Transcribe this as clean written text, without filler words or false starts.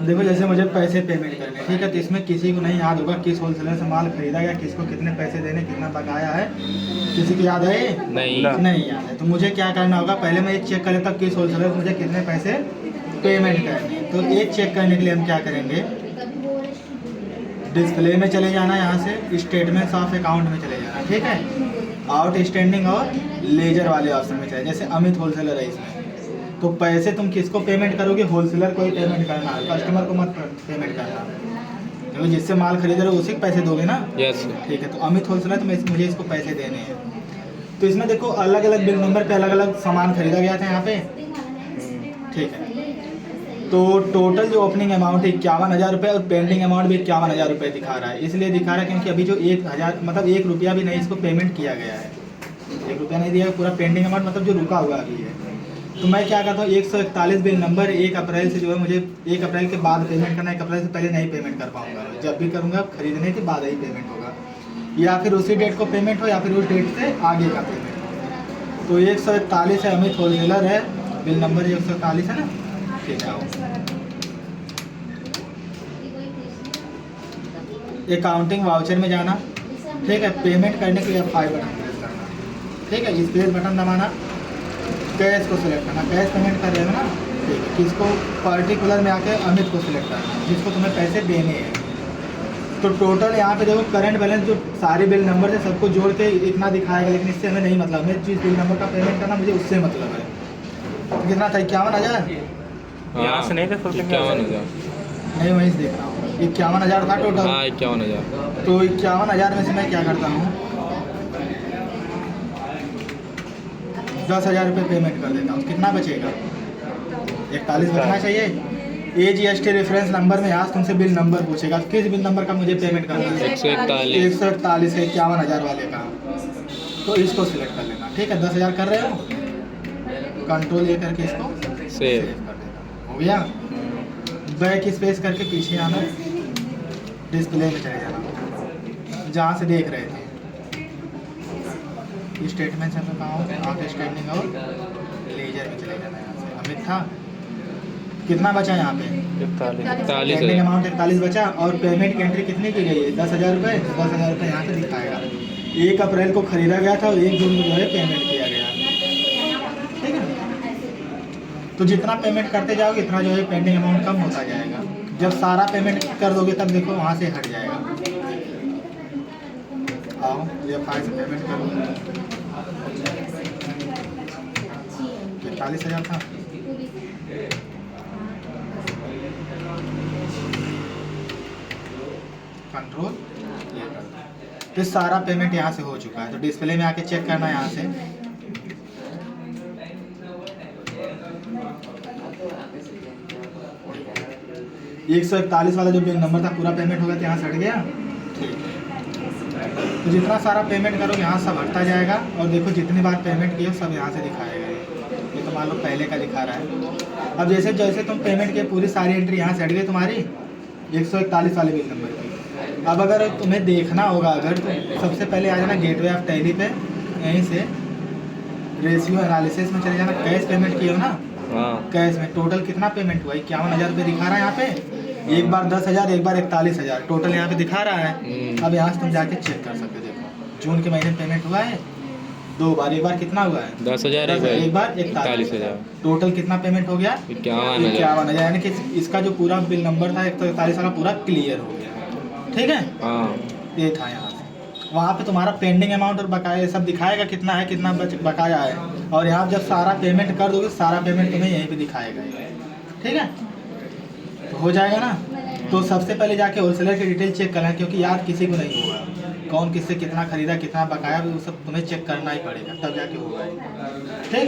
अब देखो जैसे मुझे पैसे पेमेंट करने, ठीक है, तो इसमें किसी को नहीं याद होगा किस होलसेलर से माल खरीदा गया, किसको कितने पैसे देने, कितना बकाया है, किसी को याद है? नहीं याद है। तो मुझे क्या करना होगा, पहले मैं एक चेक कर लेता हूँ किस होलसेलर से मुझे कितने पैसे पेमेंट करने। तो एक चेक करने के लिए हम क्या करेंगे, डिस्प्ले में चले जाना, यहाँ से स्टेटमेंट्स ऑफ अकाउंट में चले जाना, ठीक है, आउटस्टैंडिंग और लेजर वाले ऑप्शन में चले। जैसे अमित होलसेलर है इसमें, तो पैसे तुम किसको पेमेंट करोगे, होलसेलर को ही पेमेंट करना है, कस्टमर को मत पेमेंट करना, क्योंकि जिससे माल खरीद रहे हो उसी को पैसे दोगे ना। यस। ठीक है, तो अमित होलसेलर तो मुझे इसको पैसे देने हैं। तो इसमें देखो अलग अलग बिल नंबर पे अलग अलग सामान खरीदा गया था यहाँ पे, ठीक है। तो टोटल जो ओपनिंग अमाउंट है 51,000 रुपये और पेंडिंग अमाउंट भी 51,000 रुपये दिखा रहा है। इसलिए दिखा रहा है क्योंकि अभी जो 1,000 मतलब 1 रुपया भी नहीं इसको पेमेंट किया गया है, 1 रुपया नहीं दिया, पूरा पेंडिंग अमाउंट मतलब जो रुका हुआ अभी है। तो मैं क्या करता हूँ, 141 बिल नंबर 1 अप्रैल से जो है मुझे 1 अप्रैल के बाद पेमेंट करना है, 1 अप्रैल से पहले नहीं पेमेंट कर पाऊँगा, जब भी करूँगा खरीदने के बाद ही पेमेंट होगा, या फिर उसी डेट को पेमेंट हो या फिर उस डेट से आगे का पेमेंट हो। तो 141 है, अमित होलसेलर है, बिल नंबर 141 है ना, ठीक है। अकाउंटिंग वाउचर में जाना, ठीक है, पेमेंट करने के लिए F5 बटन प्रेस करना, ठीक है, स्पेस बटन दबाना, कैश को सिलेक्ट करना, कैश पेमेंट कर रहे हो ना, ठीक है, किसको पर्टिकुलर में आके अमित को सिलेक्ट करना जिसको तुम्हें पैसे देने हैं। तो टोटल यहाँ पे देखो करंट बैलेंस जो सारे बिल नंबर से सबको जोड़ के इतना दिखाएगा, लेकिन इससे हमें नहीं मतलब, हमें जिस बिल नंबर का पेमेंट करना मुझे उससे मतलब है। तो कितना था, 51,000, यहाँ से नहीं थे, 51,000 नहीं वहीं से देख रहा हूँ, 51,000 था टोटल। 51,000। तो 51,000 में से मैं क्या करता हूँ, 10,000 रुपये पेमेंट कर देता हूँ। कितना बचेगा, 41 बचना चाहिए। AGST रेफरेंस नंबर में यहाँ तुमसे बिल नंबर पूछेगा, किस बिल नंबर का मुझे पेमेंट करना है, 141 है 51,000 वाले का, तो इसको सिलेक्ट कर लेना, ठीक है। 10,000 कर रहे हो, कंट्रोल ये करके इसको सेव कर देना, हो गया। बैक स्पेस करके पीछे आना, डिस्प्ले में चले जाना, जहाँ से देख रहे थे स्टेटमेंट से मैं कहाँ हूँ, आउटस्टैंडिंग और लेजर में चले जाना। यहाँ से अमित था, कितना बचा यहाँ पे, 41 पेंडिंग अमाउंट 41 बचा, और पेमेंट की एंट्री कितनी की गई है, 10,000 रुपये। 10,000 रुपये यहाँ से दिखाएगा, 1 अप्रैल को खरीदा गया था और 1 जून को जो है पेमेंट किया गया, ठीक है। तो जितना पेमेंट करते जाओगे इतना जो है पेंडिंग अमाउंट कम होता जाएगा। जब सारा पेमेंट कर दोगे तब देखो वहाँ से हट जाएगा। आओ ये फाइल से पेमेंट करो, 41,000 था, कंट्रोल ये कर दो। तो सारा पेमेंट यहाँ से हो चुका है। तो डिस्प्ले में आके चेक करना यहाँ से, एक 141 वाला जो बिल नंबर था पूरा पेमेंट हो गया, तो यहाँ से हट गया, ठीक है। तो जितना सारा पेमेंट करोगे यहाँ सब हटता जाएगा, और देखो जितनी बार पेमेंट किए सब यहाँ से दिखाएगा। ये तो मान लो पहले का दिखा रहा है। अब जैसे जैसे तुम पेमेंट किए पूरी सारी एंट्री यहाँ से हट गई तुम्हारी 141 वाले बिल नंबर की। अब अगर तुम्हें देखना होगा, अगर तो सबसे पहले आ जाना गेटवे ऑफ टैली पे, यहीं से रेशियो एनालिसिस में चले जाना, कैश पेमेंट किए हो ना, कैश में टोटल कितना पेमेंट हुआ, 51,000 रुपये दिखा रहा है यहाँ पे। एक बार 10,000, एक बार 41,000 टोटल यहाँ पे दिखा रहा है। अब यहाँ से तुम जाके चेक कर सकते हो, देखो जून के महीने में पेमेंट हुआ है 2 बार, एक बार कितना हुआ है 10,000, एक बार 41,000, टोटल कितना पेमेंट हो गया 51,000, यानी कि इसका जो पूरा बिल नंबर था 141 वाला पूरा क्लियर हो गया, ठीक है। ये था यहाँ से, वहाँ पे तुम्हारा पेंडिंग अमाउंट और बकाया सब दिखाएगा, कितना है कितना बकाया है, और यहाँ जब सारा पेमेंट कर दोगे सारा पेमेंट तुम्हें यहीं पे दिखाएगा, ठीक है। तो हो जाएगा ना। तो सबसे पहले जाके होलसेलर की डिटेल चेक करना है, क्योंकि याद किसी को नहीं होगा कौन किससे कितना खरीदा, कितना बकाया, वो सब तुम्हें चेक करना ही पड़ेगा, तब जाके होगा, ठीक।